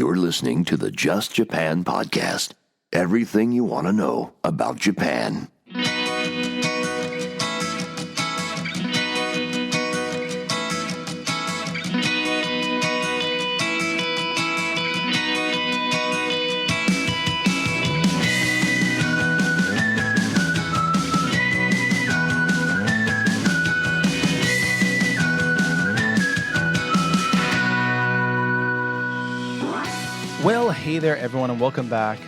You're listening to the Just Japan podcast. Everything you want to know about Japan. Well, hey there, everyone, and welcome back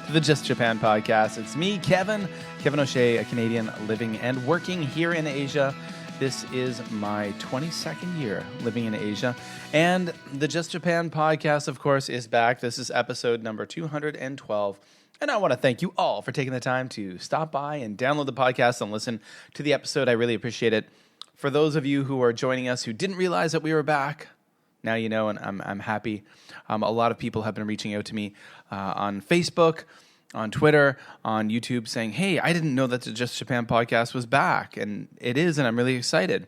to the Just Japan podcast. It's me, Kevin O'Shea, a Canadian living and working here in Asia. This is my 22nd year living in Asia, and the Just Japan podcast, of course, is back. This is episode number 212, and I want to thank you all for taking the time to stop by and download the podcast and listen to the episode. I really appreciate it. For those of you who are joining us who didn't realize that we were back, now you know, and I'm happy. A lot of people have been reaching out to me on Facebook, on Twitter, on YouTube, saying, hey, I didn't know that the Just Japan podcast was back. And it is, and I'm really excited.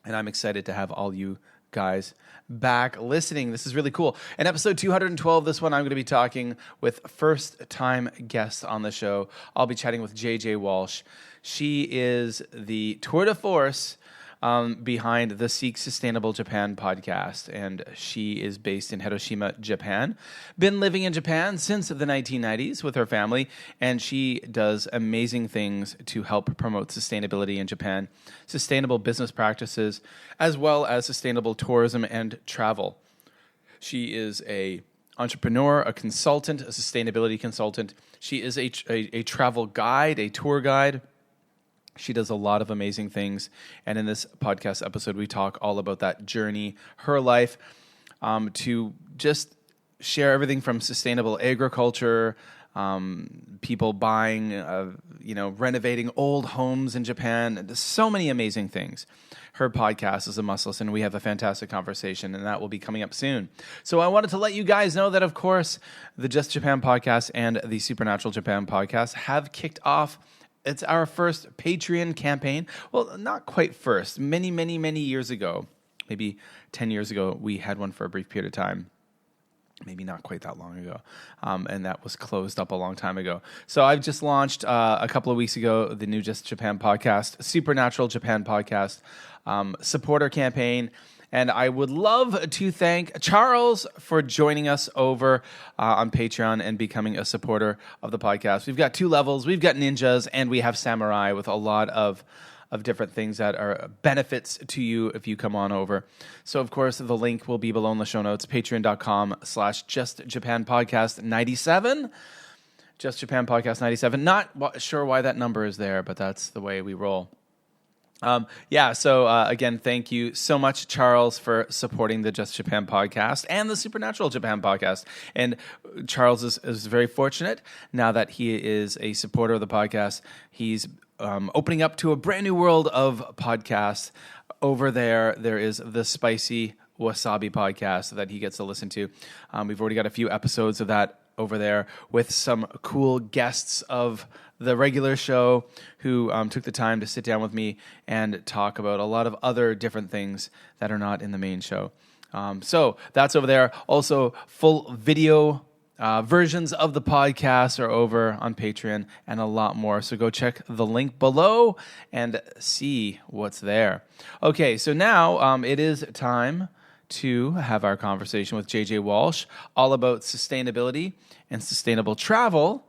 And I'm excited to have all you guys back listening. This is really cool. In episode 212, this one, I'm going to be talking with first-time guests on the show. I'll be chatting with Walsh. She is the tour de force behind the Seek Sustainable Japan podcast, and she is based in Hiroshima, Japan. Been living in Japan since the 1990s with her family, and she does amazing things to help promote sustainability in Japan, sustainable business practices, as well as sustainable tourism and travel. She is a entrepreneur, a consultant, a sustainability consultant. She is a travel guide, a tour guide. She does a lot of amazing things, and in this podcast episode, we talk all about that journey, her life, to just share everything from sustainable agriculture, people buying, renovating old homes in Japan. There's so many amazing things. Her podcast is a must listen. We have a fantastic conversation, and that will be coming up soon. So I wanted to let you guys know that, of course, the Just Japan podcast and the Supernatural Japan podcast have kicked off. It's our first Patreon campaign. Well, not quite first. Many, many, many years ago, maybe 10 years ago, we had one for a brief period of time. Maybe not quite that long ago. And that was closed up a long time ago. So I've just launched a couple of weeks ago the new Just Japan podcast, Supernatural Japan podcast supporter campaign. And I would love to thank Charles for joining us over on Patreon and becoming a supporter of the podcast. We've got 2 levels. We've got ninjas, and we have samurai with a lot of different things that are benefits to you if you come on over. So, of course, the link will be below in the show notes, patreon.com/justjapanpodcast97. Just Japan Podcast 97. Not sure why that number is there, but that's the way we roll. Again, thank you so much, Charles, for supporting the Just Japan podcast and the Supernatural Japan podcast. And Charles is very fortunate now that he is a supporter of the podcast. He's opening up to a brand new world of podcasts. Over there is the Spicy Wasabi podcast that he gets to listen to. We've already got a few episodes of that over there with some cool guests of the regular show who took the time to sit down with me and talk about a lot of other different things that are not in the main show. So that's over there. Also, full video versions of the podcast are over on Patreon and a lot more. So go check the link below and see what's there. Okay, so now it is time to have our conversation with Walsh all about sustainability and sustainable travel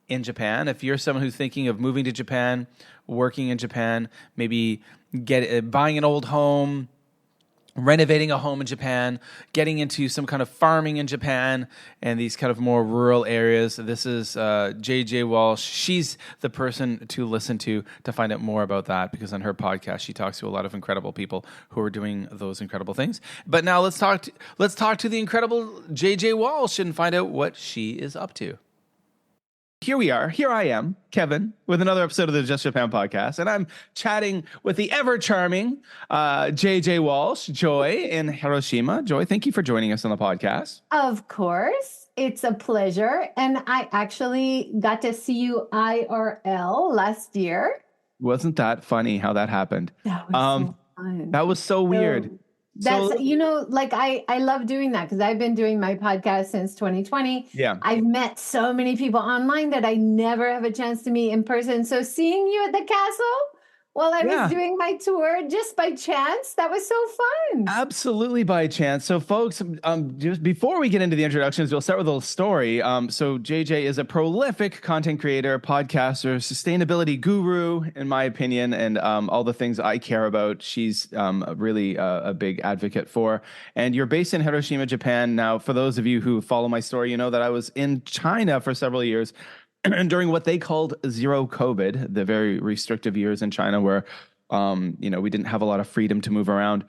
in Japan. If you're someone who's thinking of moving to Japan, working in Japan, maybe buying an old home, renovating a home in Japan, getting into some kind of farming in Japan and these kind of more rural areas, this is Walsh. She's the person to listen to find out more about that, because on her podcast she talks to a lot of incredible people who are doing those incredible things. But now let's talk to the incredible Walsh and find out what she is up to. Here I am, Kevin, with another episode of the Just Japan podcast, and I'm chatting with the ever-charming Walsh, Joy, in Hiroshima. Joy, thank you for joining us on the podcast. Of course. It's a pleasure, and I actually got to see you IRL last year. Wasn't that funny how that happened? That was so fun. That was so weird. That's, So like I love doing that because I've been doing my podcast since 2020. yeah. I've met so many people online that I never have a chance to meet in person. So seeing you at the castle while I was Yeah. doing my tour just by chance, that was so fun. Absolutely by chance. So, folks, just before we get into the introductions, we'll start with a little story. So, JJ is a prolific content creator, podcaster, sustainability guru, in my opinion, and all the things I care about. She's really a big advocate for. And you're based in Hiroshima, Japan. Now, for those of you who follow my story, you know that I was in China for several years during what they called zero COVID, the very restrictive years in China where we didn't have a lot of freedom to move around.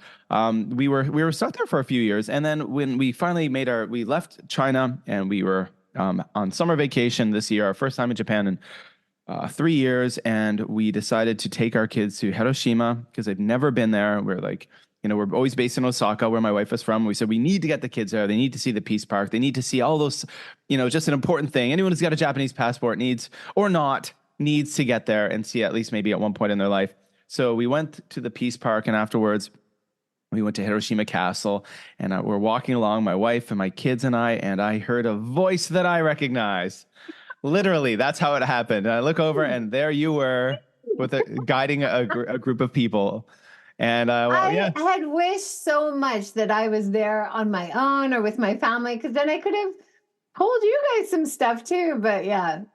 We were stuck there for a few years, and then when we finally we left China, and we were on summer vacation this year, our first time in Japan in 3 years, and we decided to take our kids to Hiroshima because they've never been there. We're like, we're always based in Osaka, where my wife is from. We said we need to get the kids there. They need to see the Peace Park. They need to see all those, just an important thing. Anyone who's got a Japanese passport needs to get there and see at least maybe at one point in their life. So we went to the Peace Park, and afterwards we went to Hiroshima Castle, and we're walking along, my wife and my kids and I heard a voice that I recognized. Literally, that's how it happened. And I look over, and there you were guiding a group of people. And I had wished so much that I was there on my own or with my family, because then I could have told you guys some stuff too. But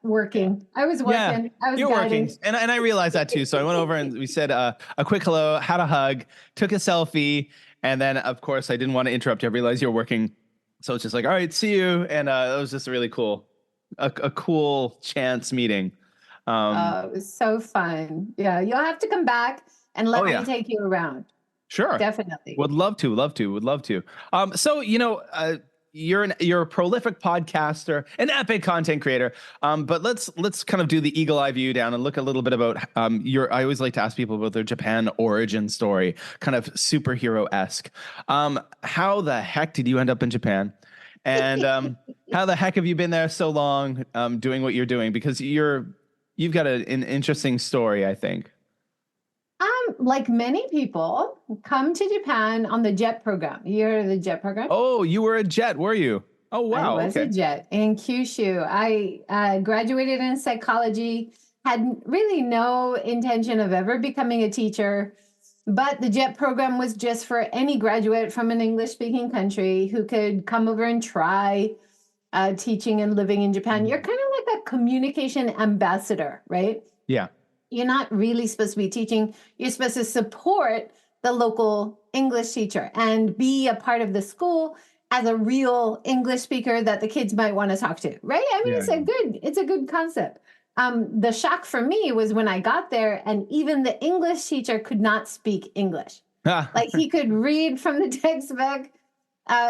working. I was working. Yeah, I was you're guiding. working. And I realized that too. So I went over and we said a quick hello, had a hug, took a selfie. And then, of course, I didn't want to interrupt you. I realized you're working. So it's just like, all right, see you. And it was just really cool. A cool chance meeting. It was so fun. Yeah, you'll have to come back and let me take you around. Sure. Definitely. Would love to. So, you're a prolific podcaster, an epic content creator. But let's kind of do the eagle eye view down and look a little bit about I always like to ask people about their Japan origin story, kind of superhero-esque. How the heck did you end up in Japan? And how the heck have you been there so long doing what you're doing? Because you've got an interesting story, I think. Like many people, come to Japan on the JET program. You heard of the JET program? Oh, you were a JET, were you? Oh, wow. I was a JET in Kyushu. I graduated in psychology, had really no intention of ever becoming a teacher, but the JET program was just for any graduate from an English-speaking country who could come over and try teaching and living in Japan. You're kind of like a communication ambassador, right? Yeah. You're not really supposed to be teaching. You're supposed to support the local English teacher and be a part of the school as a real English speaker that the kids might want to talk to, right? I mean, it's a good concept. The shock for me was when I got there and even the English teacher could not speak English. Like he could read from the textbook.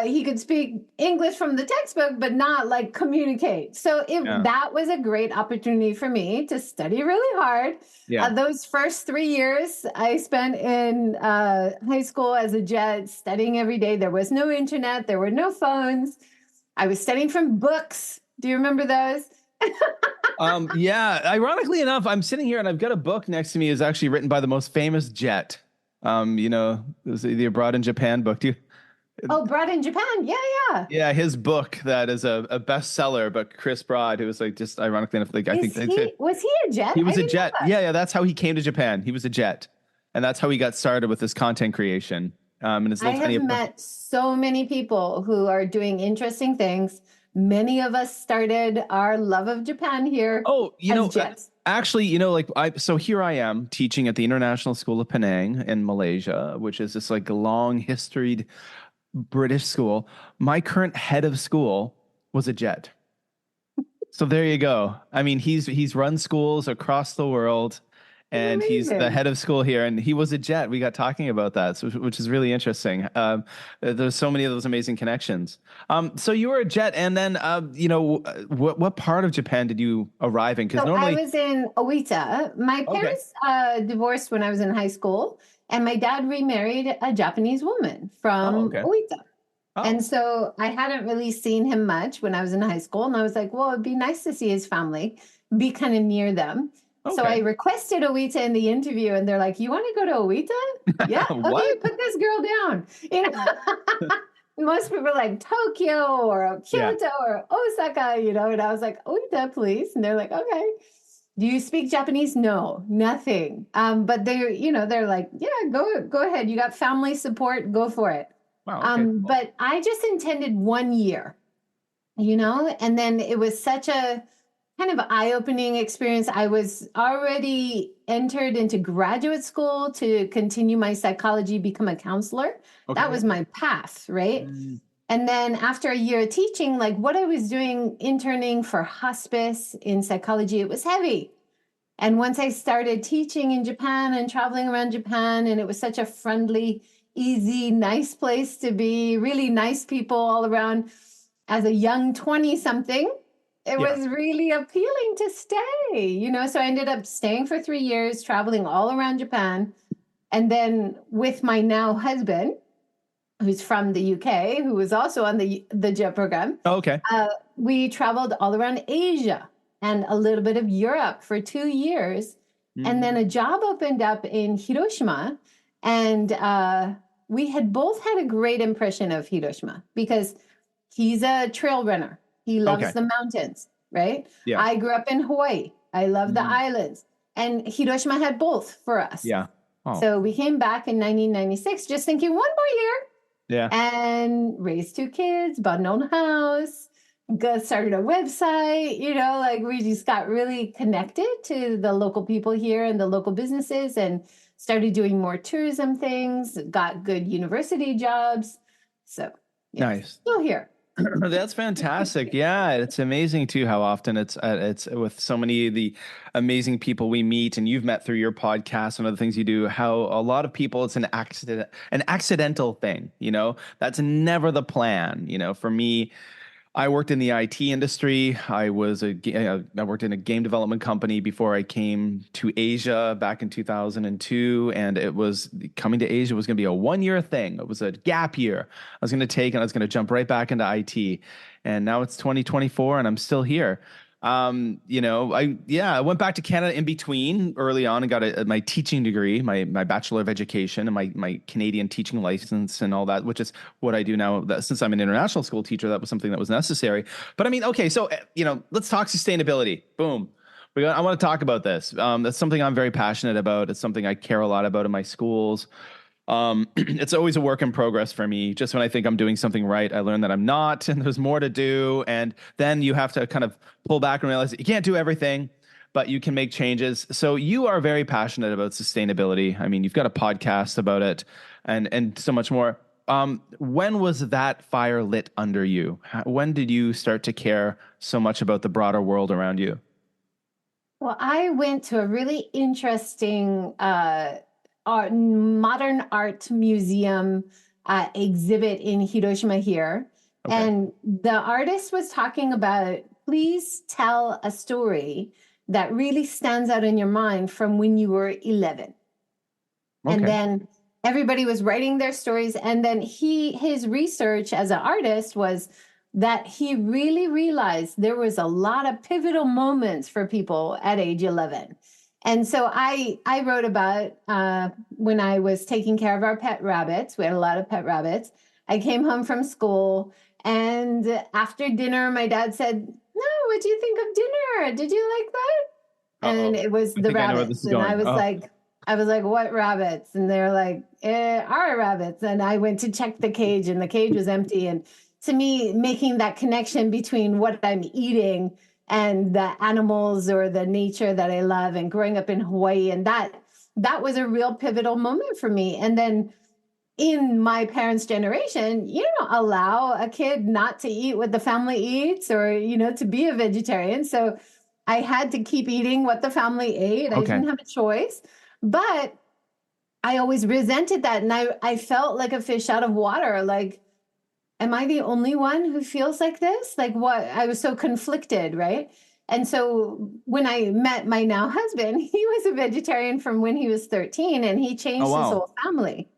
He could speak English from the textbook, but not like communicate. So that was a great opportunity for me to study really hard. Yeah. Those first 3 years I spent in high school as a JET, studying every day. There was no internet. There were no phones. I was studying from books. Do you remember those? Yeah. Ironically enough, I'm sitting here and I've got a book next to me. Is actually written by the most famous JET. It was the Abroad in Japan book. Abroad in Japan. Yeah. Yeah, his book that is a bestseller, but Chris Broad, who was like just ironically enough, like was he a JET? He was a JET. Yeah, that's how he came to Japan. He was a JET. And that's how he got started with his content creation. And his I have met so many people who are doing interesting things. Many of us started our love of Japan here. Oh, actually, so here I am teaching at the International School of Penang in Malaysia, which is this like long historied British school. My current head of school was a JET. So there you go. I mean, he's run schools across the world, and he's the head of school here, and he was a JET. We got talking about that, which is really interesting. There's so many of those amazing connections. So you were a JET, and then what part of Japan did you arrive in? Because normally I was in Oita. My parents divorced when I was in high school. And my dad remarried a Japanese woman from Oita. Oh. And so I hadn't really seen him much when I was in high school. And I was like, well, it'd be nice to see his family, be kind of near them. So I Okay. requested Owita in the interview, and they're like, "You want to go to Owita? Yeah, okay, What? put this girl down." You know, most people are like Tokyo or Yeah. Kyoto or Osaka, and I was like, "Owita, please." And they're like, "Okay." Do you speak Japanese? No, nothing. But they're like, "Yeah, go ahead. You got family support, go for it." Wow. Okay. Cool. But I just intended 1 year, and then it was such a kind of eye-opening experience. I was already entered into graduate school to continue my psychology, become a counselor. That Okay. was my path, right? Mm, And then after a year of teaching, like what I was doing, interning for hospice in psychology, it was heavy. And once I started teaching in Japan and traveling around Japan, and it was such a friendly, easy, nice place to be, really nice people all around. As a young 20 something, it yeah. was really appealing to stay. So I ended up staying for 3 years, traveling all around Japan. And then with my now husband, who's from the UK, who was also on the JET program, Oh, okay. we traveled all around Asia and a little bit of Europe for 2 years. And then Mm, a job opened up in Hiroshima. And we had both had a great impression of Hiroshima because he's a trail runner. He loves okay. the mountains, right? Yeah. I grew up in Hawaii. I love the Mm, islands. And Hiroshima had both for us. yeah. Oh, So we came back in 1996 just thinking 1 more year yeah. and raised 2 kids, bought an own house, started a website, like we just got really connected to the local people here and the local businesses and started doing more tourism things, got good university jobs. So, yeah, Nice. still here. That's fantastic. Yeah, it's amazing too how often it's with so many of the amazing people we meet and you've met through your podcast and other things you do. How a lot of people it's an accidental thing. That's never the plan. For me, I worked in the IT industry. I worked in a game development company before I came to Asia back in 2002. And it was coming to Asia was going to be a 1 year thing. It was a gap year I was going to take, and I was going to jump right back into IT. And now it's 2024 and I'm still here. I went back to Canada in between early on and got my teaching degree, my Bachelor of Education and my Canadian teaching license and all that, which is what I do now. Since I'm an international school teacher, that was something that was necessary. But I mean, okay, so let's talk sustainability. Boom. I want to talk about this. That's something I'm very passionate about. It's something I care a lot about in my schools. It's always a work in progress for me. Just when I think I'm doing something right, I learn that I'm not, and there's more to do. And then you have to kind of pull back and realize that you can't do everything, but you can make changes. So you are very passionate about sustainability. I mean, you've got a podcast about it and so much more. When was that fire lit under you? When did you start to care so much about the broader world around you? Well, I went to a really interesting modern art museum exhibit in Hiroshima here. Okay. And the artist was talking about, please tell a story that really stands out in your mind from when you were 11. And Okay. then everybody was writing their stories. And then his research as an artist was that he really realized there was a lot of pivotal moments for people at age 11. And so I wrote about when I was taking care of our pet rabbits. We had a lot of pet rabbits. I came home from school, and after dinner, my dad said, "No, what do you think of dinner? Did you like that?" And Uh-oh. it was I the think I know where this rabbits, is and I going. was Oh, like, "What rabbits?" And they're like, "Our rabbits." And I went to check the cage, and the cage was empty. And to me, making that connection between what I'm eating and the animals or the nature that I love, and growing up in Hawaii, and that was a real pivotal moment for me. And then in my parents' generation, you don't allow a kid not to eat what the family eats or, to be a vegetarian. So I had to keep eating what the family ate. I okay. didn't have a choice. But I always resented that. And I felt like a fish out of water. Like, am I the only one who feels like this? Like, what? I was so conflicted, right? And so when I met my now husband, he was a vegetarian from when he was 13, and he Oh, changed his wow. whole family.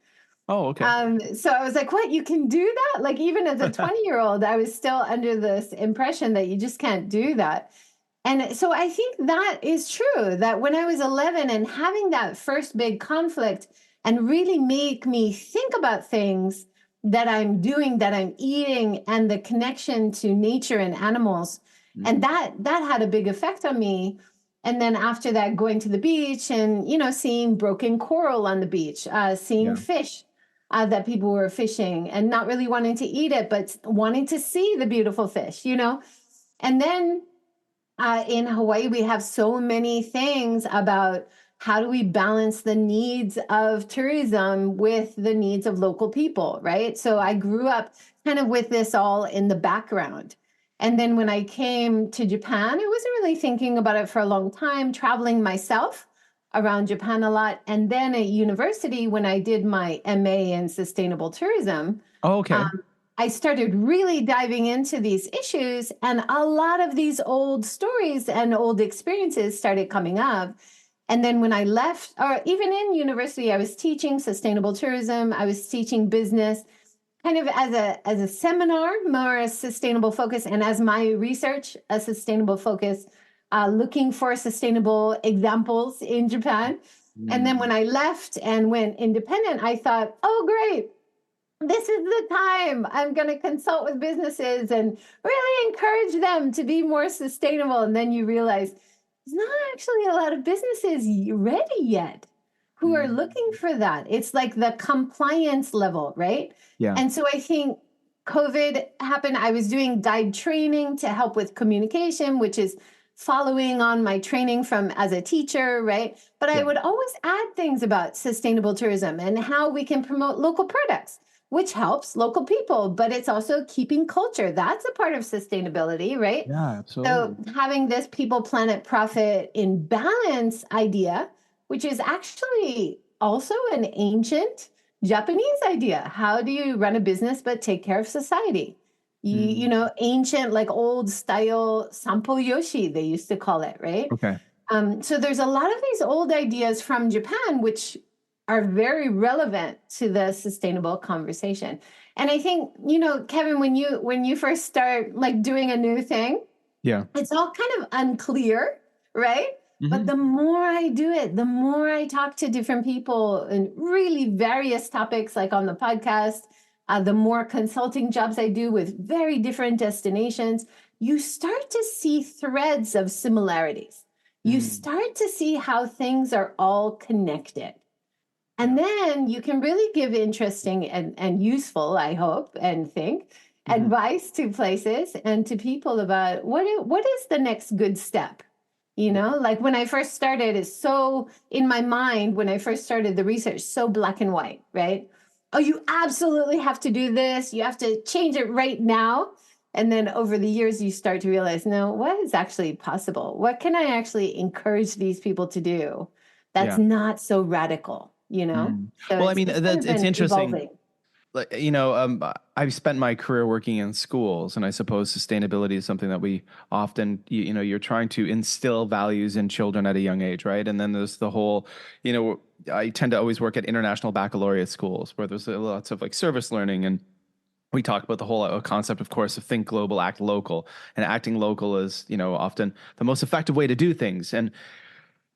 Oh, okay. So I was like, what? You can do that? Like, even as a 20-year-old, I was still under this impression that you just can't do that. And so I think that is true, that when I was 11 and having that first big conflict and really make me think about things that I'm doing, that I'm eating, and the connection to nature and animals. And that had a big effect on me. And then after that, going to the beach and, seeing broken coral on the beach, seeing Yeah. fish that people were fishing and not really wanting to eat it, but wanting to see the beautiful fish. And then in Hawaii, we have so many things about how do we balance the needs of tourism with the needs of local people, right? So I grew up kind of with this all in the background. And then when I came to Japan, I wasn't really thinking about it for a long time, traveling myself around Japan a lot. And then at university, when I did my MA in sustainable tourism, Oh, okay. I started really diving into these issues, and a lot of these old stories and old experiences started coming up. And then when I left, or even in university, I was teaching sustainable tourism. I was teaching business, kind of as a seminar, more a sustainable focus, and as my research, a sustainable focus, looking for sustainable examples in Japan. And then when I left and went independent, I thought, oh, great, this is the time I'm going to consult with businesses and really encourage them to be more sustainable. And then you realize there's not actually a lot of businesses ready yet who are looking for that. It's like the compliance level, right? Yeah. And so I think COVID happened. I was doing guide training to help with communication, which is following on my training from as a teacher, right? But I would always add things about sustainable tourism and how we can promote local products, which helps local people, but it's also keeping culture. That's a part of sustainability, right? Yeah, So absolutely. having this people, planet, profit in balance idea, which is actually also an ancient Japanese idea. How do you run a business but take care of society? Ancient, like old style sampo yoshi, they used to call it, right? Okay. So there's a lot of these old ideas from Japan, which are very relevant to the sustainable conversation. And I think, Kevin, when you first start like doing a new thing, Yeah. it's all kind of unclear, right? But the more I do it, the more I talk to different people and really various topics, like on the podcast, the more consulting jobs I do with very different destinations, you start to see threads of similarities. You start to see how things are all connected. And then you can really give interesting and useful, I hope, and think, advice to places and to people about what is the next good step. Like when I first started, it's so in my mind, when I first started the research, so black and white, right? Oh, you absolutely have to do this. You have to change it right now. And then over the years, you start to realize, no, what is actually possible? What can I actually encourage these people to do that's Yeah. not so radical, So Well, I it's, mean, it's kind of it's been interesting. evolving. Like, I've spent my career working in schools, and I suppose sustainability is something that we often, you're trying to instill values in children at a young age, right? And then there's the whole, I tend to always work at international baccalaureate schools where there's lots of like service learning, and we talk about the whole concept, of course, of think global, act local, and acting local is, often the most effective way to do things. And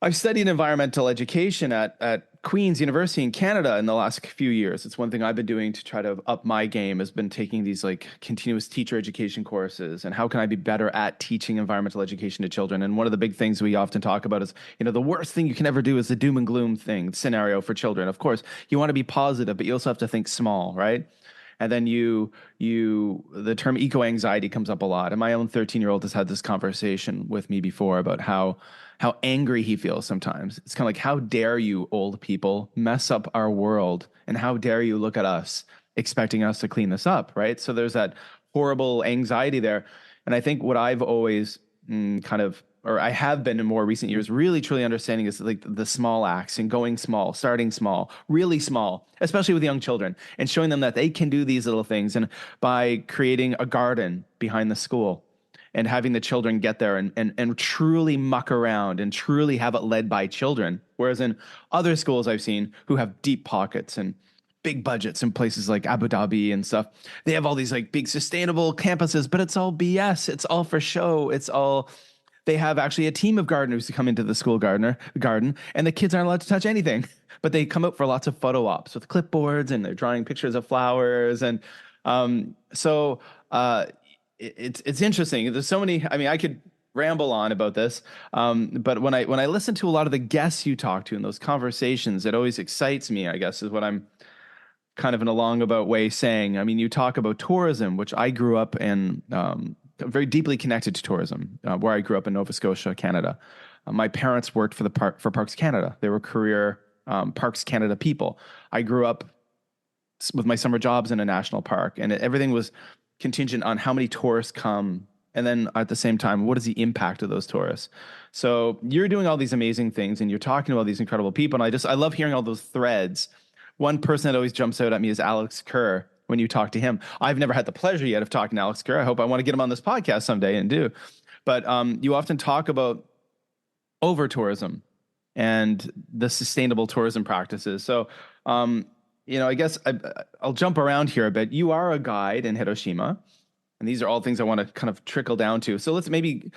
I've studied environmental education at Queen's University in Canada in the last few years. It's one thing I've been doing to try to up my game, has been taking these like continuous teacher education courses and how can I be better at teaching environmental education to children. And one of the big things we often talk about is, the worst thing you can ever do is the doom and gloom scenario for children. Of course, you want to be positive, but you also have to think small, right? And then the term eco anxiety comes up a lot. And my own 13-year-old has had this conversation with me before about how angry he feels sometimes. It's kind of like, how dare you, old people, mess up our world? And how dare you look at us expecting us to clean this up, right? So there's that horrible anxiety there. And I think what I've always or I have been in more recent years, really truly understanding is like the small acts and going small, starting small, really small, especially with young children, and showing them that they can do these little things. And by creating a garden behind the school and having the children get there and truly muck around and truly have it led by children. Whereas in other schools I've seen who have deep pockets and big budgets in places like Abu Dhabi and stuff, they have all these like big sustainable campuses, but it's all BS. It's all for show. It's all they have actually a team of gardeners who come into the school garden, and the kids aren't allowed to touch anything, but they come out for lots of photo ops with clipboards, and they're drawing pictures of flowers. And so it's interesting. There's so many. I mean, I could ramble on about this, but when I listen to a lot of the guests you talk to in those conversations, it always excites me, I guess, is what I'm kind of in a long about way saying. I mean, you talk about tourism, which I grew up in, very deeply connected to tourism, where I grew up in Nova Scotia, Canada. My parents worked for Parks Canada. They were career Parks Canada people. I grew up with my summer jobs in a national park, and everything was contingent on how many tourists come. And then at the same time, what is the impact of those tourists? So you're doing all these amazing things, and you're talking to all these incredible people. And I love hearing all those threads. One person that always jumps out at me is Alex Kerr. When you talk to him, I've never had the pleasure yet of talking to Alex Kerr. I want to get him on this podcast someday and do. But you often talk about over tourism and the sustainable tourism practices. So, I guess I'll jump around here a bit. You are a guide in Hiroshima, and these are all things I want to kind of trickle down to. So let's maybe,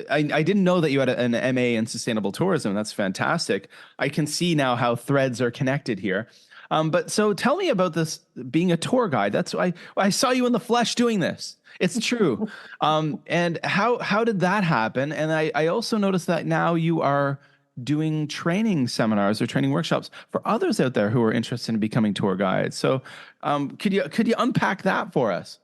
I didn't know that you had an MA in sustainable tourism. That's fantastic. I can see now how threads are connected here. But so tell me about this being a tour guide. That's why I saw you in the flesh doing this. It's true. And how did that happen? And I also noticed that now you are doing training seminars or training workshops for others out there who are interested in becoming tour guides. So could you unpack that for us?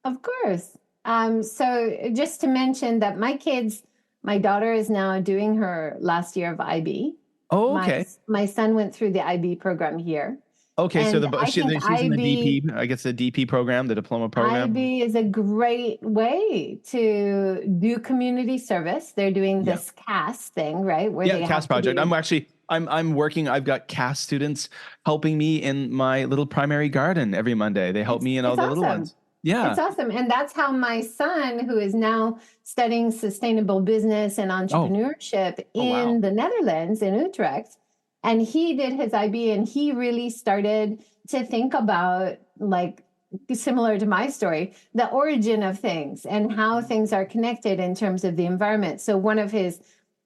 Of course. So just to mention that my daughter is now doing her last year of IB. Oh, okay. My son went through the IB program here. Okay, so she's using IB, the DP, I guess the DP program, the diploma program. IB is a great way to do community service. They're doing this CAS thing, right? Where they CAS project. I'm working. I've got CAS students helping me in my little primary garden every Monday. They help me in all the little ones. Yeah. It's awesome. And that's how my son, who is now studying sustainable business and entrepreneurship in the Netherlands, in Utrecht, and he did his IB, and he really started to think about, like, similar to my story, the origin of things and how things are connected in terms of the environment. So one of his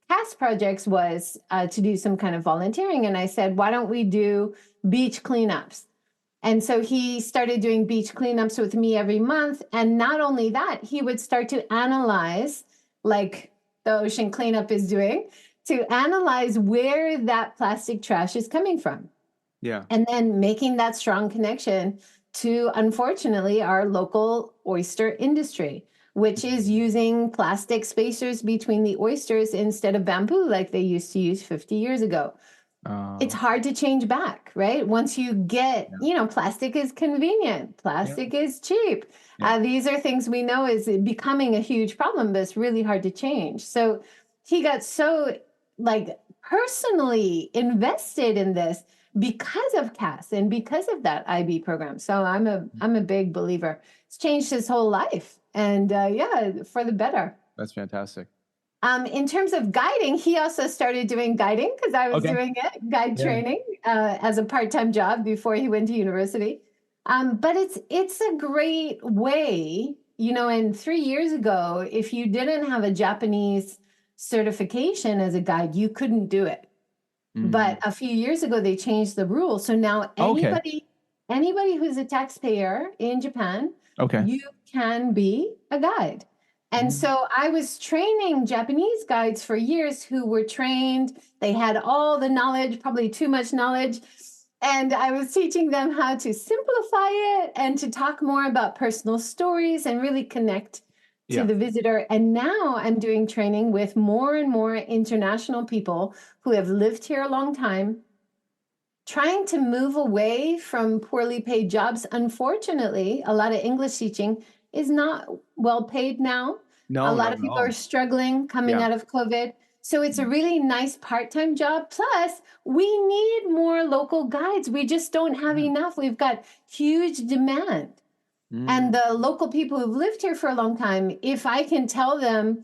past projects was to do some kind of volunteering. And I said, why don't we do beach cleanups? And so he started doing beach cleanups with me every month. And not only that, he would start to analyze, like the ocean cleanup is doing, to analyze where that plastic trash is coming from. Yeah. And then making that strong connection to, unfortunately, our local oyster industry, which is using plastic spacers between the oysters instead of bamboo like they used to use 50 years ago. It's hard to change back, right? Once you get, plastic is convenient. Plastic is cheap. These are things we know is becoming a huge problem, but it's really hard to change. So he got so personally invested in this because of CAS and because of that IB program. So I'm a big believer. It's changed his whole life, and for the better. That's fantastic. In terms of guiding, he also started doing guiding because I was doing it, guide training as a part-time job before he went to university. But it's a great way, and 3 years ago, if you didn't have a Japanese certification as a guide, you couldn't do it. But a few years ago, they changed the rules. So now anybody who's a taxpayer in Japan, you can be a guide. And so I was training Japanese guides for years who were trained. They had all the knowledge, probably too much knowledge. And I was teaching them how to simplify it and to talk more about personal stories and really connect to the visitor. And now I'm doing training with more and more international people who have lived here a long time, trying to move away from poorly paid jobs. Unfortunately, a lot of English teaching is not well paid now. A lot of people are struggling coming out of COVID. So it's a really nice part-time job. Plus, we need more local guides. We just don't have enough. We've got huge demand. And the local people who've lived here for a long time, if I can tell them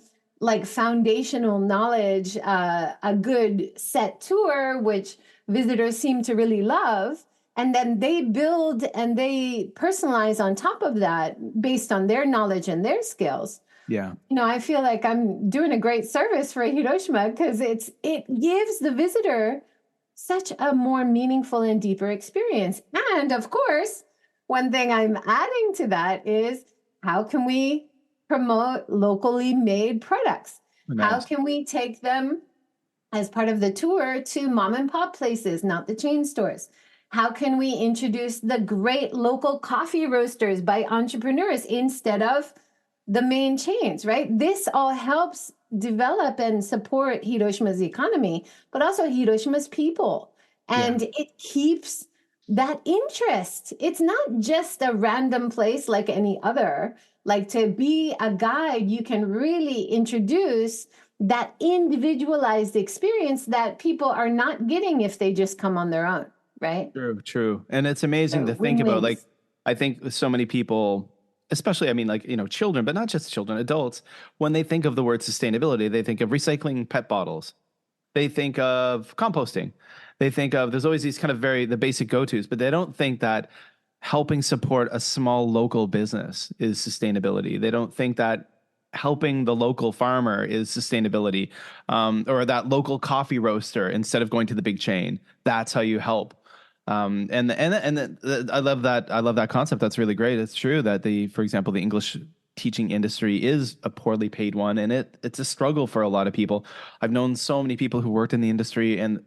foundational knowledge, a good set tour, which visitors seem to really love, and then they build and they personalize on top of that based on their knowledge and their skills, Yeah. I feel like I'm doing a great service for Hiroshima because it gives the visitor such a more meaningful and deeper experience. And of course, one thing I'm adding to that is how can we promote locally made products? How Nice. can we take them as part of the tour to mom and pop places, not the chain stores? How can we introduce the great local coffee roasters by entrepreneurs instead of the main chains, right? This all helps develop and support Hiroshima's economy, but also Hiroshima's people. Yeah. And it keeps that interest. It's not just a random place like any other. Like, to be a guide, you can really introduce that individualized experience that people are not getting if they just come on their own, right? True, true. And it's amazing So to think about. Like, win-wins. I think so many people, especially, I mean, like, children, but not just children, adults, when they think of the word sustainability, they think of recycling PET bottles. They think of composting. They think of, there's always these kind of the basic go-tos, but they don't think that helping support a small local business is sustainability. They don't think that helping the local farmer is sustainability, or that local coffee roaster instead of going to the big chain. That's how you help. I love that. I love that concept. That's really great. It's true that for example, the English teaching industry is a poorly paid one, and it's a struggle for a lot of people. I've known so many people who worked in the industry, and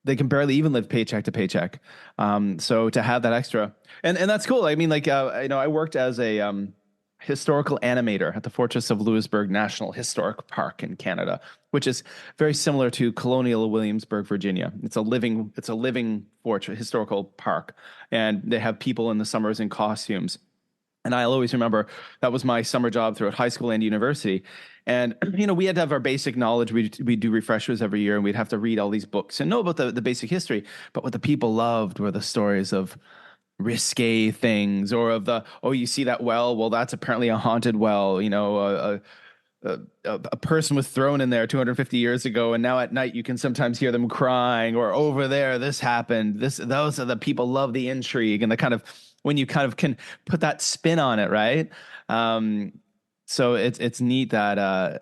they can barely even live paycheck to paycheck. So to have that extra, and that's cool. I mean, like, I worked as a historical animator at the Fortress of Louisbourg National Historic Park in Canada, which is very similar to Colonial Williamsburg, Virginia. It's a living fortress, historical park, and they have people in the summers in costumes. And I'll always remember that was my summer job throughout high school and university. And, we had to have our basic knowledge. We do refreshers every year, and we'd have to read all these books and know about the basic history. But what the people loved were the stories of risque things, or of you see that well, that's apparently a haunted well. A person was thrown in there 250 years ago, and now at night you can sometimes hear them crying, or over there this happened. Those are the people love the intrigue and the kind of, when you kind of can put that spin on it, right? So it's neat that I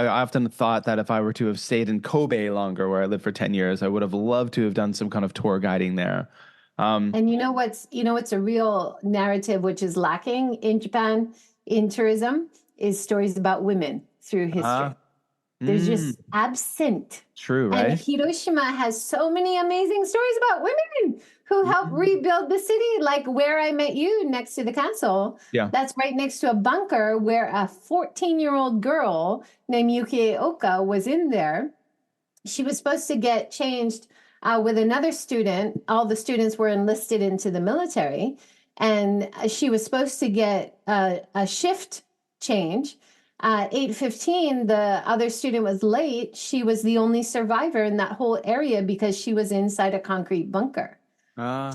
often thought that if I were to have stayed in Kobe longer, where I lived for 10 years, I would have loved to have done some kind of tour guiding there. And what's a real narrative which is lacking in Japan in tourism is stories about women through history. They're just absent. True, And right? Hiroshima has so many amazing stories about women who helped rebuild the city, like where I met you next to the castle. Yeah. That's right next to a bunker where a 14-year-old girl named Yukie Oka was in there. She was supposed to get changed with another student. All the students were enlisted into the military, and she was supposed to get a shift change. 8:15, the other student was late. She was the only survivor in that whole area because she was inside a concrete bunker.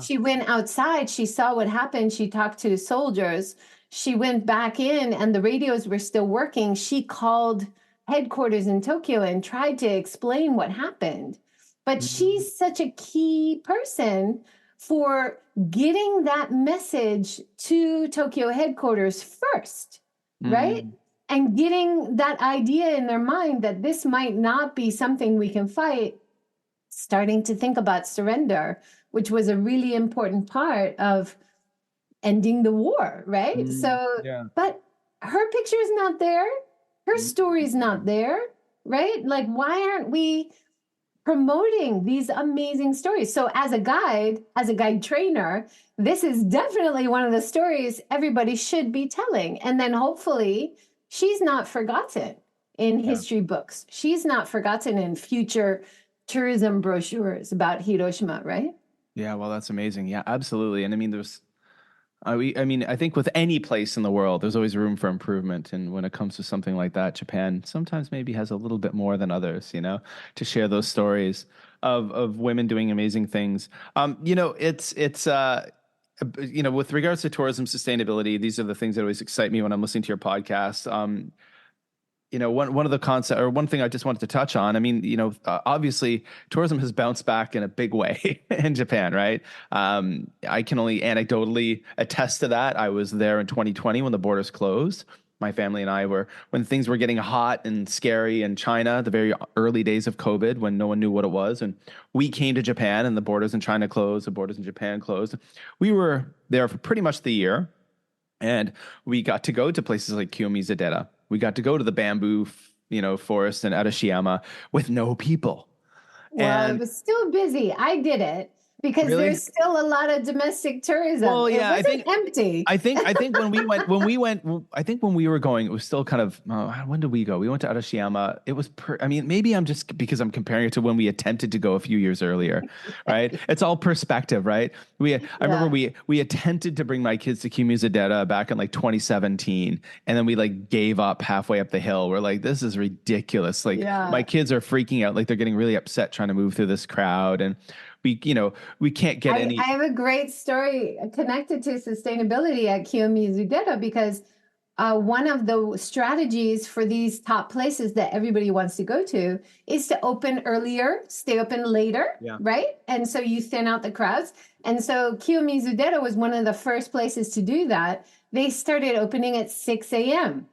She went outside. She saw what happened. She talked to soldiers. She went back in, and the radios were still working. She called headquarters in Tokyo and tried to explain what happened. But she's such a key person for getting that message to Tokyo headquarters first, right? And getting that idea in their mind that this might not be something we can fight, starting to think about surrender, which was a really important part of ending the war, right? But her picture is not there. Her story is not there, right? Like, why aren't we promoting these amazing stories? So as a guide trainer, this is definitely one of the stories everybody should be telling. And then hopefully she's not forgotten in history books. She's not forgotten in future tourism brochures about Hiroshima, right? Yeah, well, that's amazing. Yeah, absolutely. And I mean, I think with any place in the world, there's always room for improvement. And when it comes to something like that, Japan sometimes maybe has a little bit more than others, to share those stories of women doing amazing things. With regards to tourism sustainability, these are the things that always excite me when I'm listening to your podcast. One of the concept, or one thing I just wanted to touch on, I mean, obviously tourism has bounced back in a big way in Japan, right? I can only anecdotally attest to that. I was there in 2020 when the borders closed. my family and I were, when things were getting hot and scary in China, the very early days of COVID, when no one knew what it was. And we came to Japan and the borders in China closed, the borders in Japan closed. We were there for pretty much the year. And we got to go to places like Kiyomizu-dera. We got to go to the bamboo, forest in Arashiyama with no people. Well, it And was still busy. I did it because really, there's still a lot of domestic tourism. well, It yeah, wasn't empty. I think I think when we were going, it was still kind of, when did we go? We went to Arashiyama. It was, maybe I'm just because I'm comparing it to when we attempted to go a few years earlier, right? It's all perspective, right? I remember we attempted to bring my kids to Kiyomizu-dera back in like 2017, and then we like gave up halfway up the hill. We're like, this is ridiculous. Like my kids are freaking out, like they're getting really upset trying to move through this crowd, and we can't get any. I have a great story connected to sustainability at Kiyomizu-dera because one of the strategies for these top places that everybody wants to go to is to open earlier, stay open later, right? And so you thin out the crowds. And so Kiyomizu-dera was one of the first places to do that. They started opening at 6 a.m.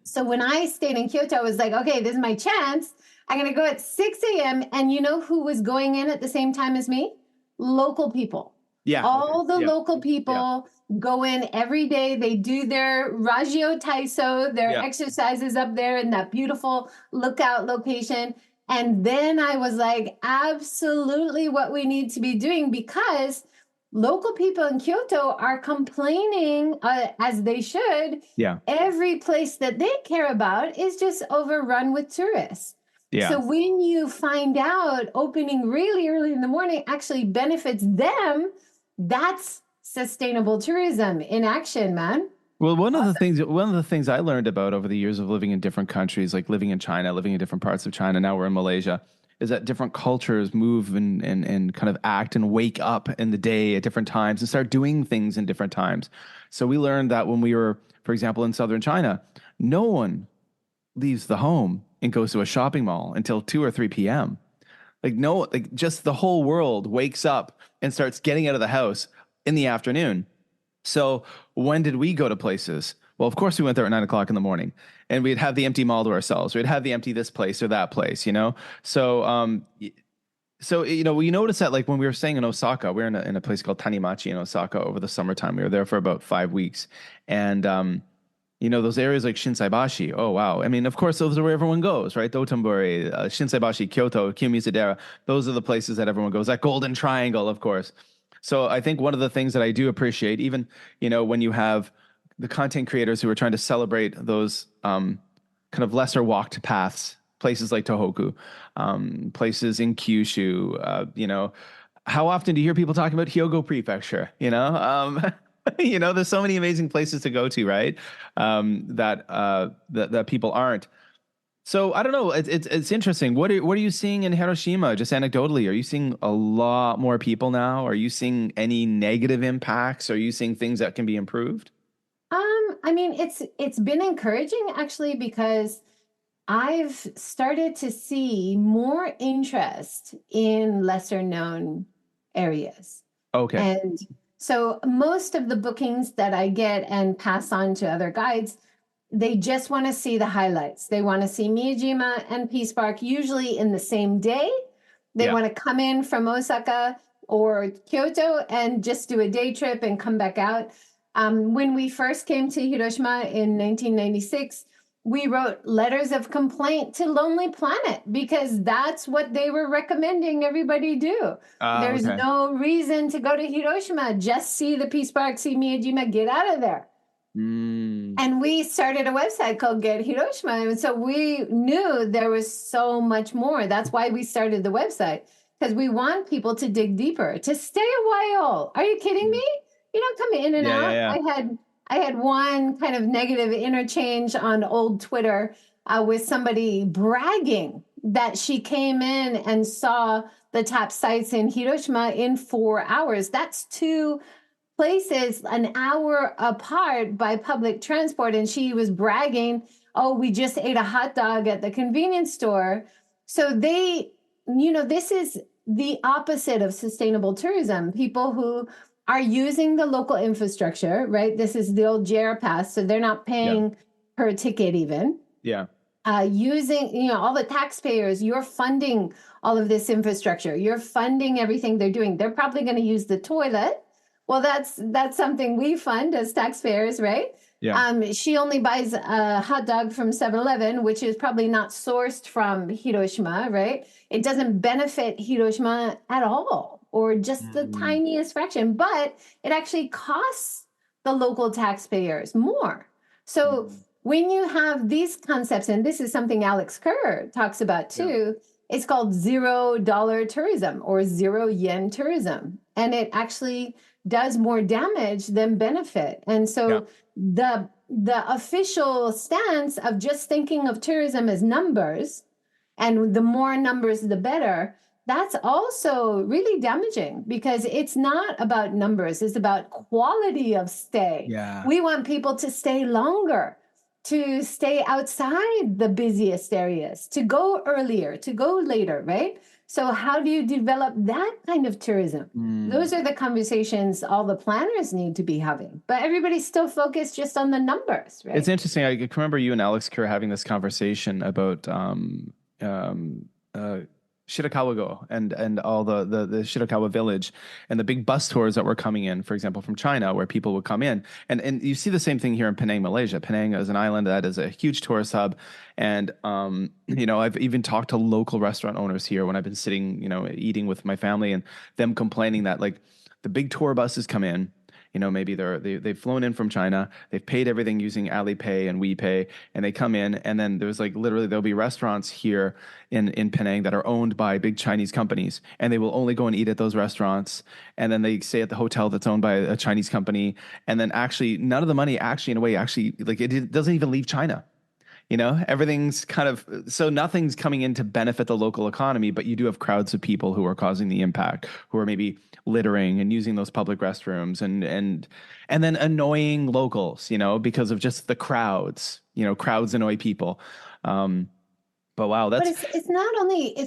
So when I stayed in Kyoto, I was like, okay, this is my chance. I'm going to go at 6 a.m. And you know who was going in at the same time as me? Local people. Yeah. All the local people go in every day. They do their Rajio Taiso, their exercises up there in that beautiful lookout location. And then I was like, absolutely what we need to be doing, because local people in Kyoto are complaining, as they should. Yeah. Every place that they care about is just overrun with tourists. Yeah. So when you find out opening really early in the morning actually benefits them, that's sustainable tourism in action, man. Well, one of the things I learned about over the years of living in different countries, like living in China, living in different parts of China, now we're in Malaysia, is that different cultures move and kind of act and wake up in the day at different times and start doing things in different times. So we learned that when we were, for example, in southern China, no one leaves the home and goes to a shopping mall until 2 or 3 p.m. Just the whole world wakes up and starts getting out of the house in the afternoon. So when did we go to places? Well, of course we went there at 9 o'clock in the morning, and we'd have the empty mall to ourselves. We'd have the empty this place or that place, So, we noticed that like when we were staying in Osaka, we were in a place called Tanimachi in Osaka over the summertime. We were there for about 5 weeks, and those areas like Shinsaibashi. Oh, wow. I mean, of course, those are where everyone goes, right? Dotonbori, Shinsaibashi, Kyoto, Kiyomizu-dera. Those are the places that everyone goes. That Golden Triangle, of course. So I think one of the things that I do appreciate, even, when you have the content creators who are trying to celebrate those kind of lesser walked paths, places like Tohoku, places in Kyushu, how often do you hear people talking about Hyogo Prefecture, there's so many amazing places to go to, right? That people aren't. So I don't know. It's interesting. What are you seeing in Hiroshima? Just anecdotally, are you seeing a lot more people now? Are you seeing any negative impacts? Are you seeing things that can be improved? I mean, it's been encouraging actually, because I've started to see more interest in lesser known areas. Okay. And so most of the bookings that I get and pass on to other guides, they just want to see the highlights. They want to see Miyajima and Peace Park usually in the same day. They want to come in from Osaka or Kyoto and just do a day trip and come back out. When we first came to Hiroshima in 1996, we wrote letters of complaint to Lonely Planet because that's what they were recommending everybody do. There's no reason to go to Hiroshima. Just see the Peace Park, see Miyajima, get out of there. And we started a website called Get Hiroshima. And so we knew there was so much more. That's why we started the website, because we want people to dig deeper, to stay a while. Are you kidding me? You don't come in and out. Yeah. I had one kind of negative interchange on old Twitter with somebody bragging that she came in and saw the top sites in Hiroshima in 4 hours. That's 2 places an hour apart by public transport. And she was bragging, oh, we just ate a hot dog at the convenience store. So this is the opposite of sustainable tourism. People who are using the local infrastructure, right? This is the old JR Pass, so they're not paying per ticket even. Yeah. Using, all the taxpayers, you're funding all of this infrastructure. You're funding everything they're doing. They're probably going to use the toilet. Well, that's something we fund as taxpayers, right? Yeah. She only buys a hot dog from 7-Eleven, which is probably not sourced from Hiroshima, right? It doesn't benefit Hiroshima at all, or just the tiniest fraction, but it actually costs the local taxpayers more. So when you have these concepts, and this is something Alex Kerr talks about too, it's called $0 tourism or 0 yen tourism. And it actually does more damage than benefit. And so the official stance of just thinking of tourism as numbers, and the more numbers, the better, that's also really damaging, because it's not about numbers. It's about quality of stay. Yeah. We want people to stay longer, to stay outside the busiest areas, to go earlier, to go later, right? So how do you develop that kind of tourism? Those are the conversations all the planners need to be having. But everybody's still focused just on the numbers, right? It's interesting. I can remember you and Alex Kerr having this conversation about Shirakawa-go and all the Shirakawa village and the big bus tours that were coming in, for example, from China, where people would come in. And you see the same thing here in Penang, Malaysia. Penang is an island that is a huge tourist hub. And, I've even talked to local restaurant owners here when I've been sitting, eating with my family, and them complaining that like the big tour buses come in. Maybe they've flown in from China, they've paid everything using Alipay and WePay, and they come in, and then there's like literally there'll be restaurants here in Penang that are owned by big Chinese companies, and they will only go and eat at those restaurants, and then they stay at the hotel that's owned by a Chinese company, and then actually none of the money actually in a way actually like it doesn't even leave China. Everything's kind of, so nothing's coming in to benefit the local economy, but you do have crowds of people who are causing the impact, who are maybe littering and using those public restrooms and then annoying locals, because of just the crowds. Crowds annoy people. But wow, but it's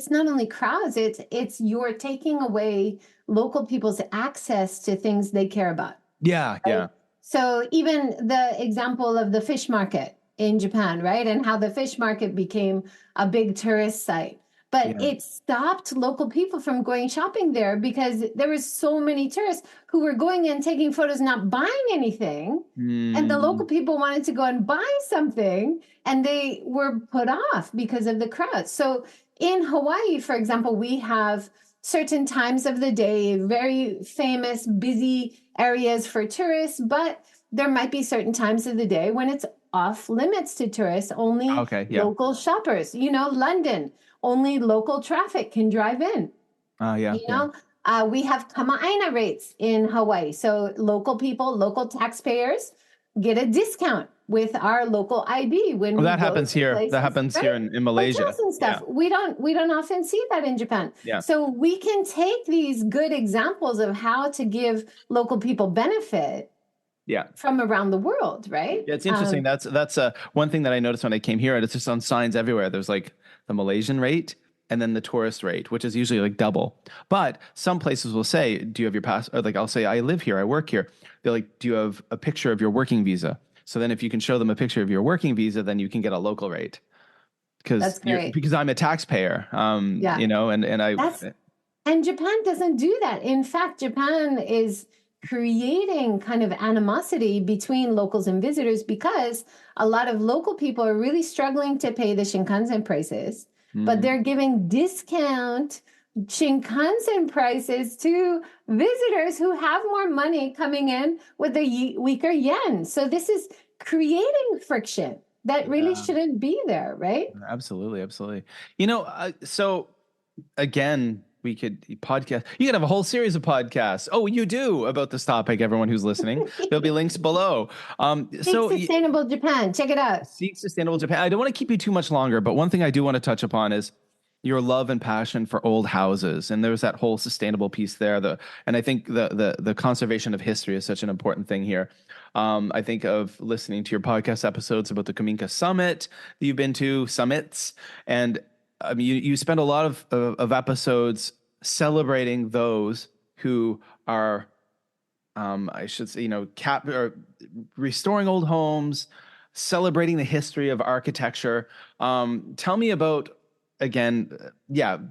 not only crowds. It's you're taking away local people's access to things they care about. Yeah, right? Yeah. So even the example of the fish market in Japan, right? And how the fish market became a big tourist site. But it stopped local people from going shopping there, because there was so many tourists who were going in, taking photos, not buying anything. And the local people wanted to go and buy something, and they were put off because of the crowds. So in Hawaii, for example, we have certain times of the day, very famous, busy areas for tourists, but there might be certain times of the day when it's off limits to tourists, only local shoppers. London, only local traffic can drive in. We have kama'aina rates in Hawaii. So local people, local taxpayers get a discount with our local ID when that happens here. Places, that happens here in Malaysia. Hotels and stuff. Yeah. We don't often see that in Japan. Yeah. So we can take these good examples of how to give local people benefit from around the world, right? Yeah, it's interesting. That's one thing that I noticed when I came here, and it's just on signs everywhere. There's like the Malaysian rate and then the tourist rate, which is usually like double. But some places will say, do you have your pass? Or like I'll say, I live here, I work here. They're like, do you have a picture of your working visa? So then if you can show them a picture of your working visa, then you can get a local rate. Because I'm a taxpayer, and Japan doesn't do that. In fact, Japan is creating kind of animosity between locals and visitors, because a lot of local people are really struggling to pay the Shinkansen prices, but they're giving discount Shinkansen prices to visitors who have more money coming in with a weaker yen. So this is creating friction that really shouldn't be there, right? Absolutely. So again, we could podcast. You could have a whole series of podcasts. Oh, you do, about this topic, everyone who's listening. There'll be links below. Seek Sustainable Japan. Check it out. Seek Sustainable Japan. I don't want to keep you too much longer, but one thing I do want to touch upon is your love and passion for old houses. And there's that whole sustainable piece there. And I think the conservation of history is such an important thing here. I think of listening to your podcast episodes about the Kuminka Summit that you've been to, summits, and I mean, you spend a lot of episodes celebrating those who are, I should say, or restoring old homes, celebrating the history of architecture. Tell me about, again,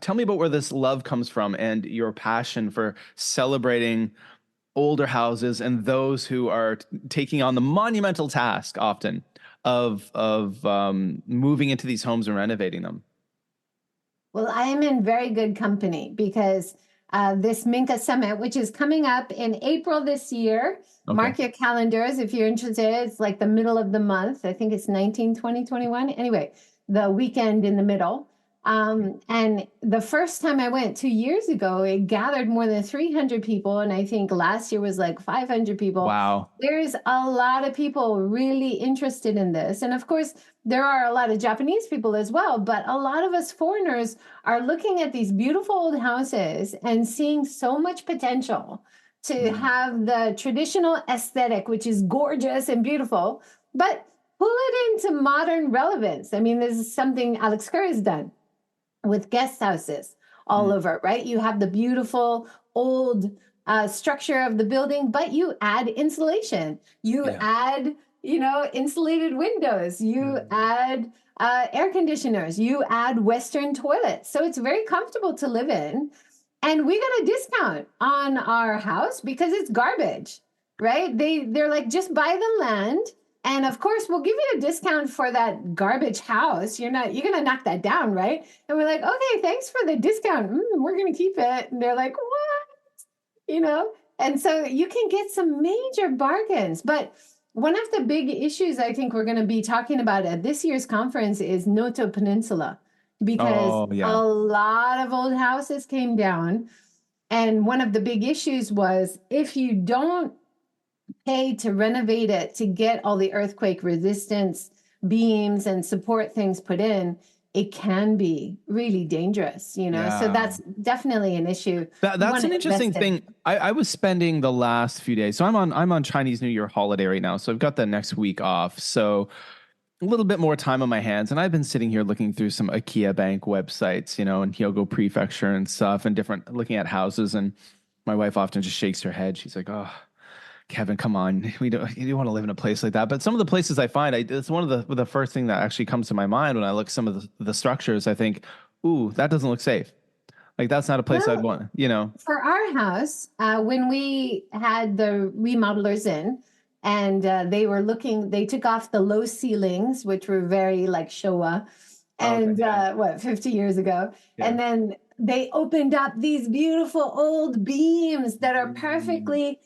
tell me about where this love comes from and your passion for celebrating older houses and those who are taking on the monumental task often of moving into these homes and renovating them. Well, I am in very good company because this Minka Summit, which is coming up in April this year, mark your calendars if you're interested. It's like the middle of the month. I think it's 19, 20, 21. Anyway, the weekend in the middle. And the first time I went 2 years ago, it gathered more than 300 people. And I think last year was like 500 people. Wow. There's a lot of people really interested in this. And of course, there are a lot of Japanese people as well, but a lot of us foreigners are looking at these beautiful old houses and seeing so much potential to have the traditional aesthetic, which is gorgeous and beautiful, but pull it into modern relevance. I mean, this is something Alex Kerr has done with guest houses all over, right? You have the beautiful old structure of the building, but you add insulation, you add, insulated windows, you add air conditioners, you add Western toilets. So it's very comfortable to live in. And we got a discount on our house because it's garbage, right? They're like, just buy the land. And of course, we'll give you a discount for that garbage house. You're going to knock that down, right? And we're like, okay, thanks for the discount. We're going to keep it. And they're like, what? And so you can get some major bargains. But one of the big issues I think we're going to be talking about at this year's conference is Noto Peninsula, because a lot of old houses came down. And one of the big issues was if you don't pay to renovate it, to get all the earthquake resistance beams and support things put in, it can be really dangerous, So that's definitely an issue. That's an interesting thing. I was spending the last few days. So I'm on Chinese New Year holiday right now. So I've got the next week off. So a little bit more time on my hands. And I've been sitting here looking through some IKEA Bank websites, in Hyogo Prefecture and stuff, and looking at houses. And my wife often just shakes her head. She's like, oh, Kevin, come on. You don't want to live in a place like that. But some of the places I find, it's one of the first thing that actually comes to my mind when I look at some of the structures. I think, ooh, that doesn't look safe. Like, that's not a place I'd want, For our house, when we had the remodelers in and they took off the low ceilings, which were very like Showa, and 50 years ago. Yeah. And then they opened up these beautiful old beams that are perfectly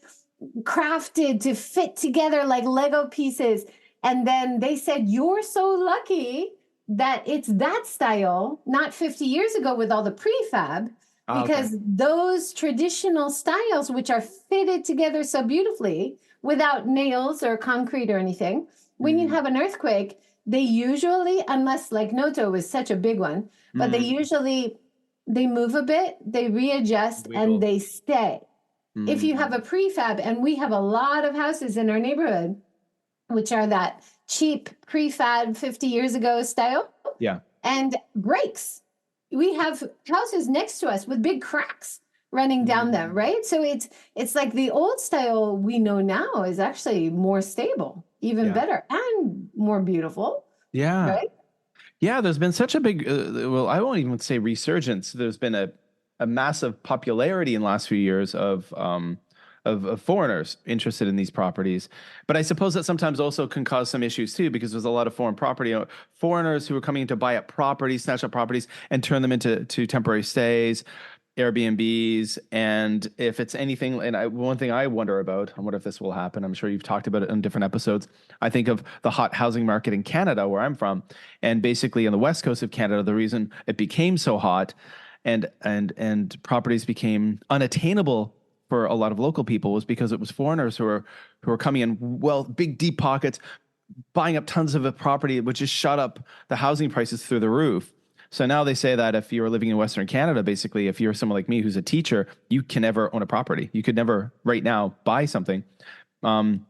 crafted to fit together like Lego pieces. And then they said, you're so lucky that it's that style, not 50 years ago with all the prefab, because those traditional styles, which are fitted together so beautifully without nails or concrete or anything, when you have an earthquake, they usually, unless like Noto was such a big one, but they move a bit, they readjust, and they stay. If you have a prefab, and we have a lot of houses in our neighborhood, which are that cheap prefab 50 years ago style, and breaks. We have houses next to us with big cracks running down them, right? So it's like the old style we know now is actually more stable, even better, and more beautiful. Yeah. Right? Yeah, there's been such a big, I won't even say resurgence. There's been a massive popularity in the last few years of foreigners interested in these properties. But I suppose that sometimes also can cause some issues too, because there's a lot of foreigners who are coming in to buy up properties, snatch up properties, and turn them into temporary stays, Airbnbs. And if it's anything, one thing I wonder about, I wonder if this will happen. I'm sure you've talked about it in different episodes. I think of the hot housing market in Canada, where I'm from, and basically on the west coast of Canada, the reason it became so hot and properties became unattainable for a lot of local people was because it was foreigners who were coming in, big deep pockets, buying up tons of a property, which just shot up the housing prices through the roof. So now they say that if you're living in Western Canada, basically, if you're someone like me who's a teacher, you can never own a property. You could never right now buy something. And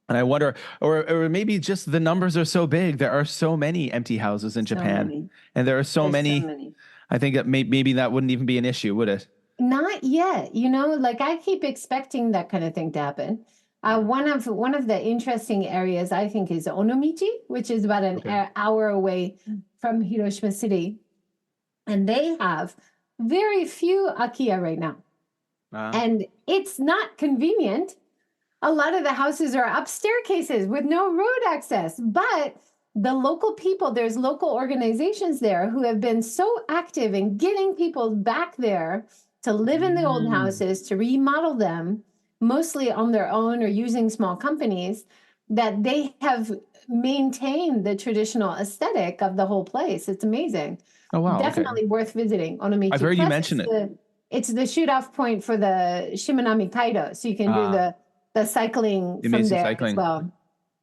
I wonder, or maybe just the numbers are so big. There are so many empty houses in Japan, and there are so many. I think that maybe that wouldn't even be an issue, would it? Not yet. Like I keep expecting that kind of thing to happen. One of the interesting areas I think is Onomichi, which is about an hour away from Hiroshima City, and they have very few Akiya right now, and it's not convenient. A lot of the houses are up staircases with no road access, but the local people, there's local organizations there who have been so active in getting people back there to live in the old houses, to remodel them, mostly on their own or using small companies, that they have maintained the traditional aesthetic of the whole place. It's amazing. Oh, wow. Definitely worth visiting Onomichi. I've heard you Plus, mention it. It's the shoot off point for the Shimanami Kaido. So you can do the cycling from amazing there cycling. as well.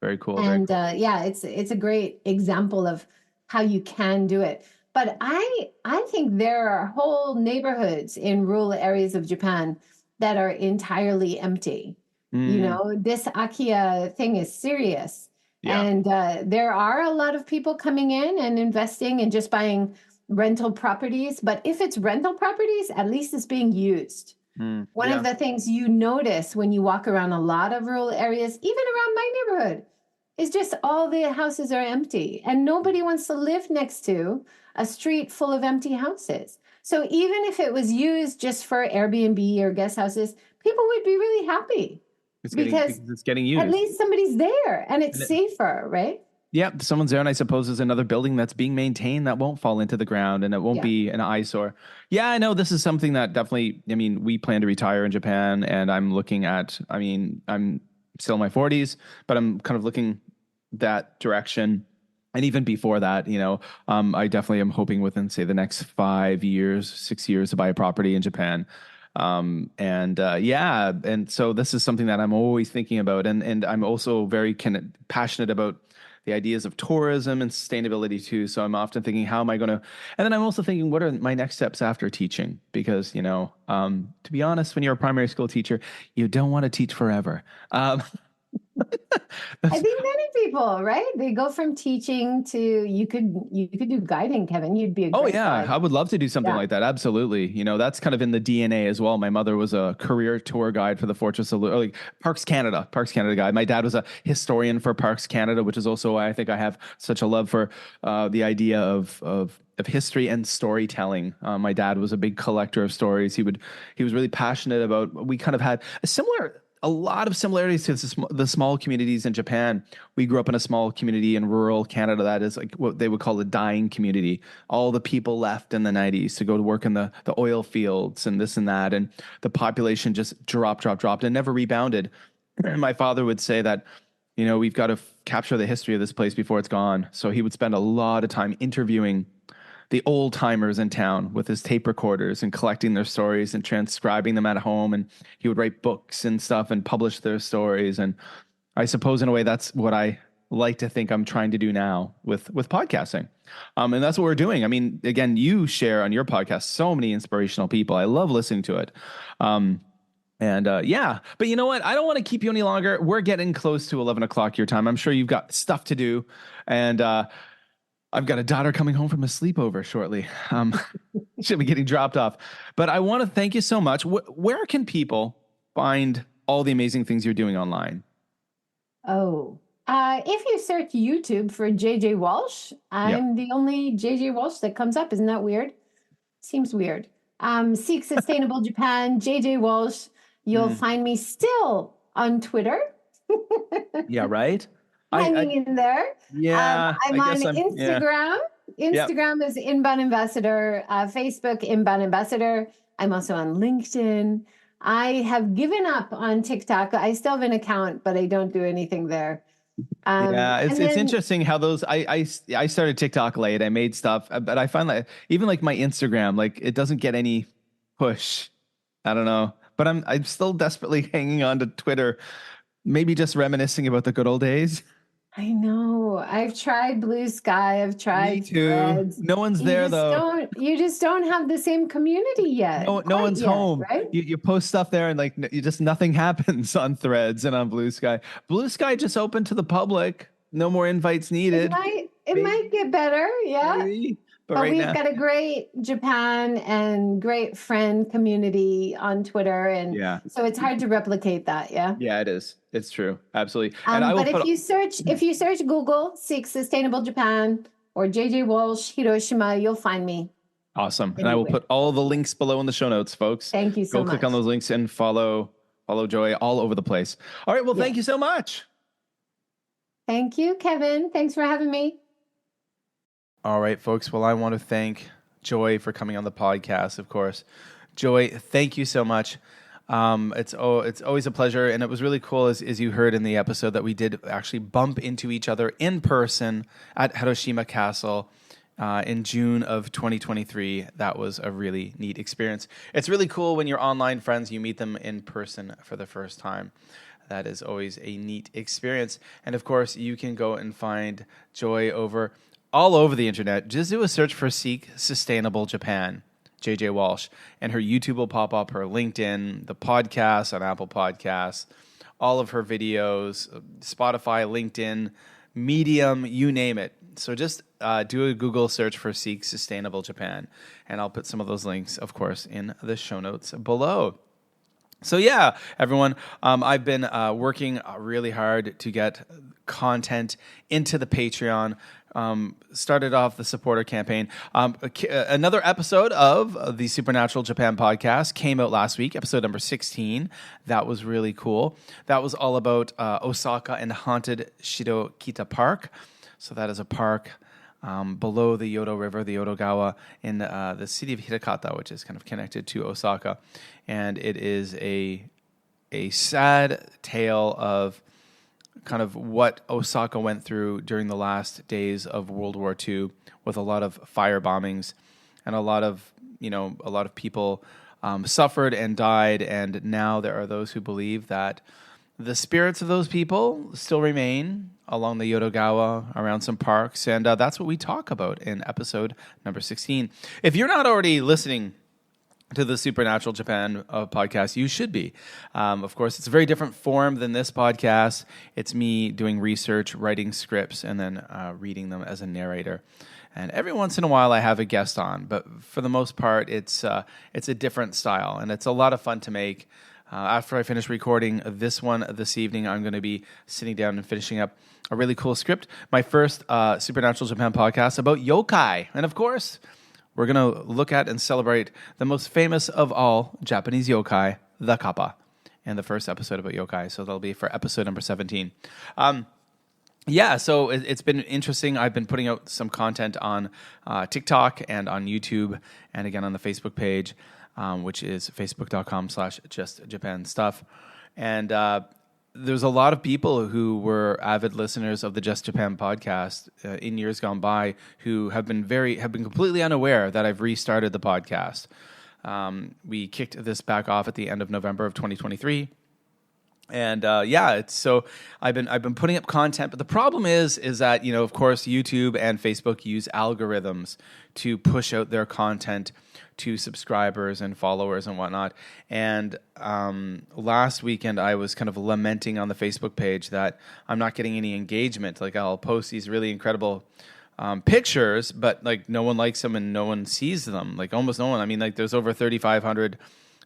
Very cool. And yeah, it's a great example of how you can do it. But I think there are whole neighborhoods in rural areas of Japan that are entirely empty. You know, this Akiya thing is serious. Yeah. And there are a lot of people coming in and investing and just buying rental properties. But if it's rental properties, at least it's being used. One of the things you notice when you walk around a lot of rural areas, even around my neighborhood, is just all the houses are empty and nobody wants to live next to a street full of empty houses. So even if it was used just for Airbnb or guest houses, people would be really happy because it's getting used. At least somebody's there and it's safer, right? Yeah, someone's there, and I suppose there's another building that's being maintained that won't fall into the ground, and it won't be an eyesore. Yeah, I know this is something that definitely, I mean, we plan to retire in Japan, and I'm looking at, I mean, I'm still in my 40s, but I'm kind of looking that direction. And even before that, you know, I definitely am hoping within, say, the next 5 years, 6 years to buy a property in Japan. And so this is something that I'm always thinking about. And I'm also very passionate about the ideas of tourism and sustainability too. So I'm often thinking, how am I going to, and then I'm also thinking, what are my next steps after teaching? Because, you know, to be honest, when you're a primary school teacher, you don't want to teach forever. I think many people, right? They go from teaching to you could do guiding, Kevin. You'd be a great guide. I would love to do something like that. Absolutely. You know, that's kind of in the DNA as well. My mother was a career tour guide for the Fortress of like Parks Canada guide. My dad was a historian for Parks Canada, which is also why I think I have such a love for the idea of history and storytelling. My dad was a big collector of stories. He was really passionate about, we kind of had a lot of similarities to the small communities in Japan. We grew up in a small community in rural Canada that is like what they would call a dying community. All the people left in the 90s to go to work in the oil fields and this and that. And the population just dropped and never rebounded. My father would say that, you know, we've got to capture the history of this place before it's gone. So he would spend a lot of time interviewing the old timers in town with his tape recorders and collecting their stories and transcribing them at home. And he would write books and stuff and publish their stories. And I suppose in a way, that's what I like to think I'm trying to do now with podcasting. And that's what we're doing. I mean, again, you share on your podcast so many inspirational people. I love listening to it. But you know what? I don't want to keep you any longer. We're getting close to 11 o'clock your time. I'm sure you've got stuff to do. And, I've got a daughter coming home from a sleepover shortly. She'll be getting dropped off. But I want to thank you so much. Where can people find all the amazing things you're doing online? If you search YouTube for JJ Walsh, I'm the only JJ Walsh that comes up. Isn't that weird? Seems weird. Seek Sustainable Japan, JJ Walsh. You'll find me still on Twitter. Yeah, right? Hanging in there. Yeah. I'm on Instagram. Instagram is Inbound Ambassador. Facebook, Inbound Ambassador. I'm also on LinkedIn. I have given up on TikTok. I still have an account, but I don't do anything there. It's interesting how those. I started TikTok late. I made stuff, but I find like even like my Instagram, like it doesn't get any push. I don't know, but I'm still desperately hanging on to Twitter. Maybe just reminiscing about the good old days. I know. I've tried Blue Sky. I've tried Me too. Threads. No one's there though. You just don't have the same community yet. No one's home. Right? You post stuff there and like you just nothing happens on Threads and on Blue Sky. Blue Sky just opened to the public. No more invites needed. It might get better, yeah. Maybe. But But right we've now, got a great Japan and great friend community on Twitter, and yeah. so it's hard to replicate that, yeah. Yeah, it is. It's true. Absolutely. And I will But put if you search Google, seek Sustainable Japan or JJ Walsh Hiroshima, you'll find me awesome. And I will anywhere. put all the links below in the show notes, folks. Thank you Go so click on much. those links and follow Joy all over the place. All right. Well, thank Yes. you so much. Thank you, Kevin. Thanks for having me. All right, folks. Well, I want to thank Joy for coming on the podcast, of course. Joy, thank you so much. It's always a pleasure, and it was really cool, as you heard in the episode, that we did actually bump into each other in person at Hiroshima Castle in June of 2023. That was a really neat experience. It's really cool when you're online friends, you meet them in person for the first time. That is always a neat experience. And of course, you can go and find Joy all over the internet. Just do a search for Seek Sustainable Japan, JJ Walsh, and her YouTube will pop up, her LinkedIn, the podcast on Apple Podcasts, all of her videos, Spotify, LinkedIn, Medium, you name it. So just do a Google search for Seek Sustainable Japan, and I'll put some of those links, of course, in the show notes below. So yeah, everyone, I've been working really hard to get content into the Patreon. Started off the supporter campaign. Another episode of the Supernatural Japan podcast came out last week, episode number 16. That was really cool. That was all about Osaka and haunted Shirokita Park. So that is a park below the Yodo River, the Yodogawa, in the city of Hirakata, which is kind of connected to Osaka. And it is a sad tale of kind of what Osaka went through during the last days of World War II, with a lot of fire bombings and a lot of people suffered and died. And now there are those who believe that the spirits of those people still remain along the Yodogawa, around some parks. And that's what we talk about in episode number 16. If you're not already listening to the Supernatural Japan podcast, you should be. Of course, it's a very different form than this podcast. It's me doing research, writing scripts, and then reading them as a narrator. And every once in a while, I have a guest on, but for the most part, it's a different style, and it's a lot of fun to make. After I finish recording this one this evening, I'm going to be sitting down and finishing up a really cool script. My first Supernatural Japan podcast about yokai, and of course, we're going to look at and celebrate the most famous of all Japanese yokai, the kappa, in the first episode about yokai. So that'll be for episode number 17. So it's been interesting. I've been putting out some content on TikTok and on YouTube, and again on the Facebook page, which is facebook.com/justjapanstuff. And there's a lot of people who were avid listeners of the Just Japan podcast in years gone by who have been completely unaware that I've restarted the podcast. We kicked this back off at the end of November of 2023. And so I've been putting up content, but the problem is that, of course, YouTube and Facebook use algorithms to push out their content to subscribers and followers and whatnot. And last weekend, I was kind of lamenting on the Facebook page that I'm not getting any engagement. Like, I'll post these really incredible pictures, but like no one likes them and no one sees them. Like almost no one. I mean, like there's over 3,500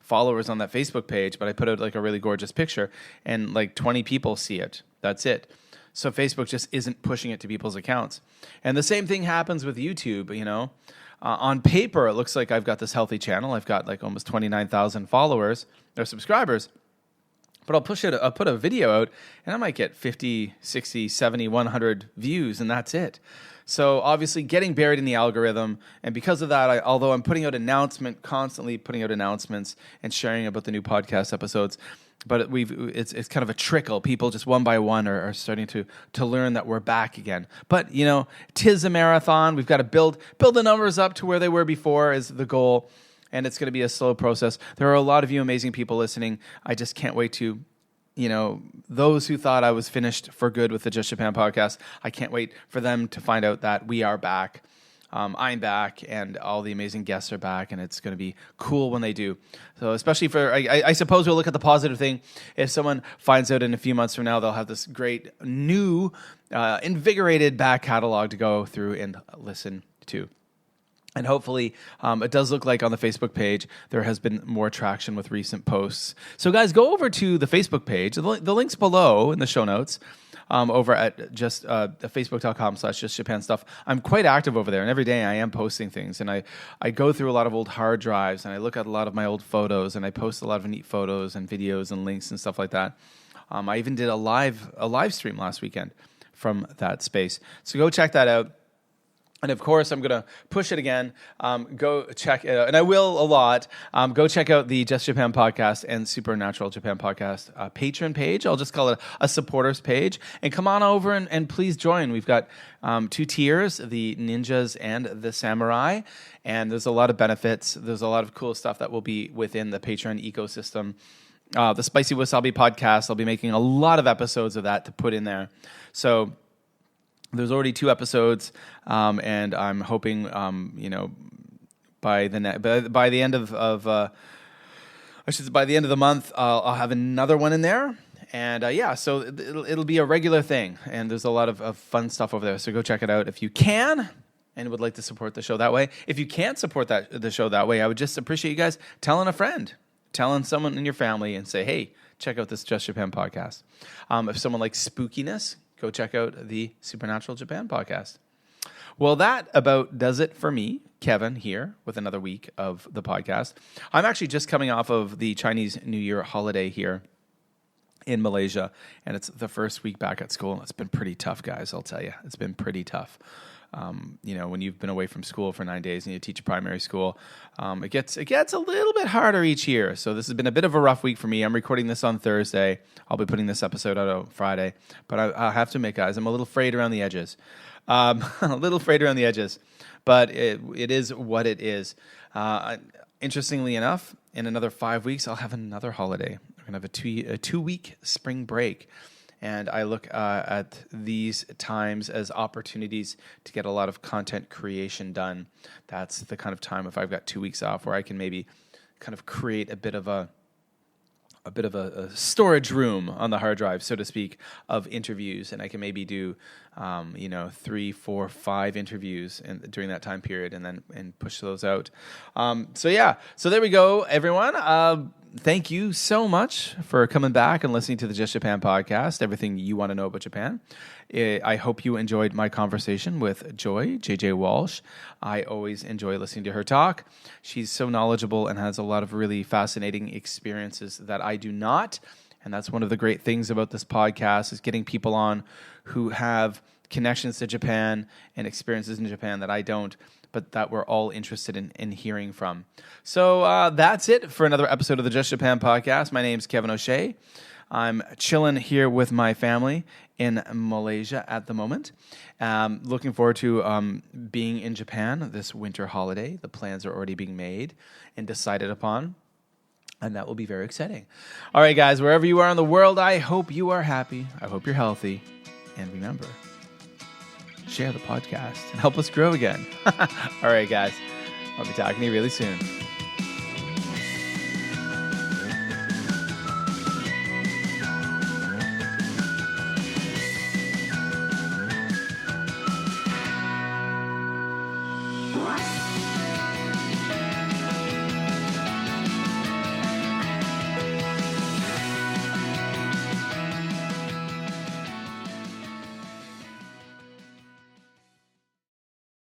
followers on that Facebook page, but I put out like a really gorgeous picture and like 20 people see it. That's it. So Facebook just isn't pushing it to people's accounts. And the same thing happens with YouTube, on paper, it looks like I've got this healthy channel. I've got like almost 29,000 followers or subscribers. But I'll put a video out and I might get 50, 60, 70, 100 views, and that's it. So obviously getting buried in the algorithm. And because of that, although I'm constantly putting out announcements and sharing about the new podcast episodes, but it's kind of a trickle. People just one by one are starting to learn that we're back again. But, 'tis a marathon. We've got to build the numbers up to where they were before is the goal. And it's going to be a slow process. There are a lot of you amazing people listening. I just can't wait to, those who thought I was finished for good with the Just Japan podcast, I can't wait for them to find out that we are back. I'm back, and all the amazing guests are back, and it's going to be cool when they do. So especially for, I suppose we'll look at the positive thing. If someone finds out in a few months from now, they'll have this great new, invigorated back catalog to go through and listen to. And hopefully, it does look like on the Facebook page, there has been more traction with recent posts. So guys, go over to the Facebook page. The link's below in the show notes. Over at just facebook.com/justjapanstuff. I'm quite active over there, and every day I am posting things, and I go through a lot of old hard drives, and I look at a lot of my old photos, and I post a lot of neat photos and videos and links and stuff like that. I even did a live stream last weekend from that space. So go check that out. And of course, I'm going to push it again. Go check it out. And I will a lot. Go check out the Just Japan podcast and Supernatural Japan podcast patron page. I'll just call it a supporters page. And come on over and please join. We've got 2 tiers, the ninjas and the samurai. And there's a lot of benefits. There's a lot of cool stuff that will be within the Patreon ecosystem. The Spicy Wasabi podcast, I'll be making a lot of episodes of that to put in there. So there's already 2 episodes, and I'm hoping, by the end of by the end of the month, I'll have another one in there, and so it'll be a regular thing, and there's a lot of fun stuff over there. So go check it out if you can, and would like to support the show that way. If you can't support the show that way, I would just appreciate you guys telling a friend, telling someone in your family, and say, hey, check out this Just Japan podcast. If someone likes spookiness, go check out the Supernatural Japan podcast. Well, that about does it for me, Kevin, here with another week of the podcast. I'm actually just coming off of the Chinese New Year holiday here in Malaysia, and it's the first week back at school, and it's been pretty tough, guys, I'll tell you. It's been pretty tough. When you've been away from school for 9 days and you teach primary school, it gets a little bit harder each year. So this has been a bit of a rough week for me. I'm recording this on Thursday. I'll be putting this episode out on Friday. But I have to admit, guys, I'm a little frayed around the edges. But it is what it is. Interestingly enough, in another 5 weeks, I'll have another holiday. We're going to have a 2-week spring break. And I look at these times as opportunities to get a lot of content creation done. That's the kind of time, if I've got 2 weeks off, where I can maybe kind of create a bit of a storage room on the hard drive, so to speak, of interviews, and I can maybe do 3, 4, 5 interviews during that time period, and push those out. So there we go, everyone. Thank you so much for coming back and listening to the Just Japan podcast, everything you want to know about Japan. I hope you enjoyed my conversation with Joy, JJ Walsh. I always enjoy listening to her talk. She's so knowledgeable and has a lot of really fascinating experiences that I do not. And that's one of the great things about this podcast, is getting people on who have connections to Japan and experiences in Japan that I don't, but that we're all interested in hearing from. So that's it for another episode of the Just Japan podcast. My name's Kevin O'Shea. I'm chilling here with my family in Malaysia at the moment. Looking forward to being in Japan this winter holiday. The plans are already being made and decided upon, and that will be very exciting. All right, guys, wherever you are in the world, I hope you are happy. I hope you're healthy. And remember, share the podcast and help us grow again. All right, guys. I'll be talking to you really soon.